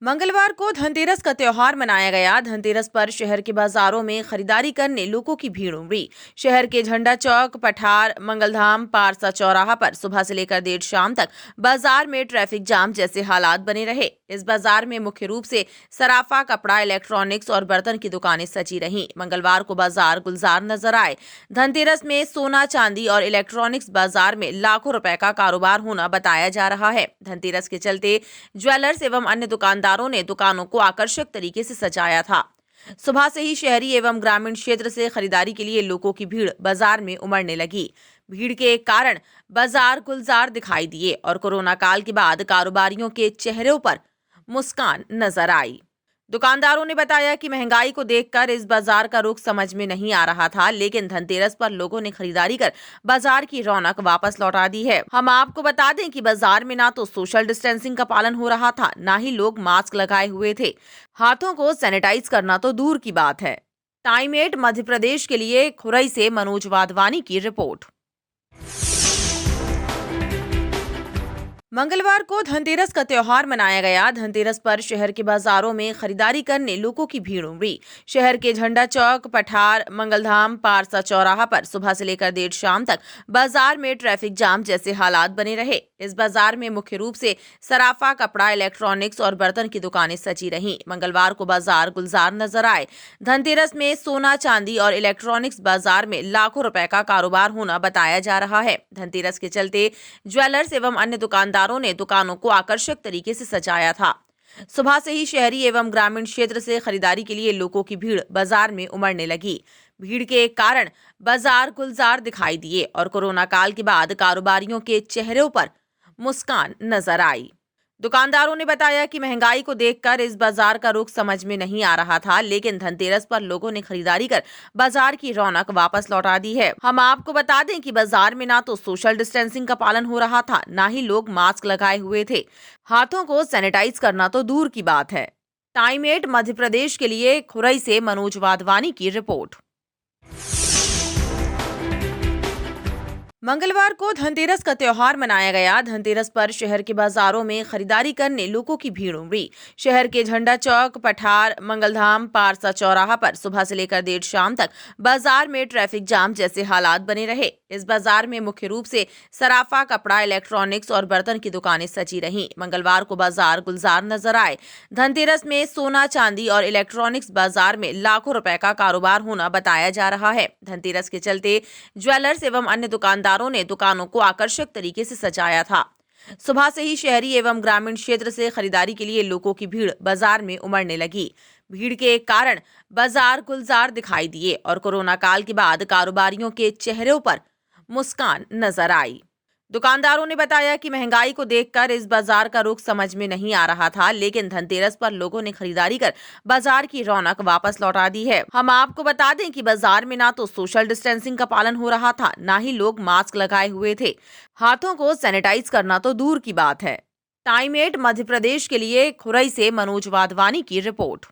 मंगलवार को धनतेरस का त्योहार मनाया गया। धनतेरस पर शहर के बाजारों में खरीदारी करने लोगों की भीड़ उमड़ी। शहर के झंडा चौक, पठार, मंगलधाम, पारसा चौराहा पर सुबह से लेकर देर शाम तक बाजार में ट्रैफिक जाम जैसे हालात बने रहे। इस बाजार में मुख्य रूप से सराफा, कपड़ा, इलेक्ट्रॉनिक्स और बर्तन की दुकानें सजी रहीं। मंगलवार को बाजार गुलजार नजर आए। धनतेरस में सोना, चांदी और इलेक्ट्रॉनिक्स बाजार में लाखों रुपए का कारोबार होना बताया जा रहा है। धनतेरस के चलते ज्वेलर्स एवं अन्य दुकानदारों ने दुकानों को आकर्षक तरीके से सजाया था। सुबह से ही शहरी एवं ग्रामीण क्षेत्र से खरीदारी के लिए लोगों की भीड़ बाजार में उमड़ने लगी। भीड़ के कारण बाजार गुलजार दिखाई दिए और कोरोना काल के बाद कारोबारियों के चेहरों पर मुस्कान नजर आई। दुकानदारों ने बताया कि महंगाई को देखकर इस बाजार का रुख समझ में नहीं आ रहा था, लेकिन धनतेरस पर लोगों ने खरीदारी कर बाजार की रौनक वापस लौटा दी है। हम आपको बता दें कि बाजार में ना तो सोशल डिस्टेंसिंग का पालन हो रहा था, ना ही लोग मास्क लगाए हुए थे। हाथों को सैनिटाइज करना तो दूर की बात है। टाइम 8 मध्य प्रदेश के लिए खुरई से मनोज वाधवानी की रिपोर्ट। मंगलवार को धनतेरस का त्योहार मनाया गया। धनतेरस पर शहर के बाजारों में खरीदारी करने लोगों की भीड़ उमड़ी। शहर के झंडा चौक, पठार, मंगलधाम, पारसा चौराहा पर सुबह से लेकर देर शाम तक बाजार में ट्रैफिक जाम जैसे हालात बने रहे। इस बाजार में मुख्य रूप से सराफा, कपड़ा, इलेक्ट्रॉनिक्स और बर्तन की दुकानें सजी रहीं। मंगलवार को बाजार गुलजार नजर आए। धनतेरस में सोना, चांदी और इलेक्ट्रॉनिक्स बाजार में लाखों रुपए का कारोबार होना बताया जा रहा है। धनतेरस के चलते ज्वेलर्स एवं अन्य दुकानदारों ने दुकानों को आकर्षक तरीके से सजाया था। सुबह से ही शहरी एवं ग्रामीण क्षेत्र से खरीदारी के लिए लोगों की भीड़ बाजार में उमड़ने लगी। भीड़ के कारण बाजार गुलजार दिखाई दिए और कोरोना काल के बाद कारोबारियों के चेहरों पर मुस्कान नजर आई। दुकानदारों ने बताया कि महंगाई को देखकर इस बाजार का रुख समझ में नहीं आ रहा था, लेकिन धनतेरस पर लोगों ने खरीदारी कर बाजार की रौनक वापस लौटा दी है। हम आपको बता दें कि बाजार में ना तो सोशल डिस्टेंसिंग का पालन हो रहा था, ना ही लोग मास्क लगाए हुए थे। हाथों को सैनिटाइज करना तो दूर की बात है। टाइम 8 मध्य प्रदेश के लिए खुरई से मनोज वाधवानी की रिपोर्ट। मंगलवार को धनतेरस का त्योहार मनाया गया। धनतेरस पर शहर के बाजारों में खरीदारी करने लोगों की भीड़ उमड़ी। शहर के झंडा चौक, पठार, मंगलधाम, पारसा चौराहा पर सुबह से लेकर देर शाम तक बाजार में ट्रैफिक जाम जैसे हालात बने रहे। इस बाजार में मुख्य रूप से सराफा, कपड़ा, इलेक्ट्रॉनिक्स और बर्तन की दुकानें सजी रहीं। मंगलवार को बाजार गुलजार नजर आए। धनतेरस में सोना, चांदी और इलेक्ट्रॉनिक्स बाजार में लाखों रुपए का कारोबार होना बताया जा रहा है। धनतेरस के चलते ज्वेलर्स एवं अन्य दुकानदारों ने दुकानों को आकर्षक तरीके से सजाया था। सुबह से ही शहरी एवं ग्रामीण क्षेत्र से खरीदारी के लिए लोगों की भीड़ बाजार में उमड़ने लगी। भीड़ के कारण बाजार गुलजार दिखाई दिए और कोरोना काल के बाद कारोबारियों के चेहरों पर मुस्कान नजर आई। दुकानदारों ने बताया कि महंगाई को देखकर इस बाजार का रुख समझ में नहीं आ रहा था, लेकिन धनतेरस पर लोगों ने खरीदारी कर बाजार की रौनक वापस लौटा दी है। हम आपको बता दें कि बाजार में ना तो सोशल डिस्टेंसिंग का पालन हो रहा था, ना ही लोग मास्क लगाए हुए थे। हाथों को सैनिटाइज करना तो दूर की बात है। टाइम 8 मध्य प्रदेश के लिए खुरई से मनोज वाधवानी की रिपोर्ट।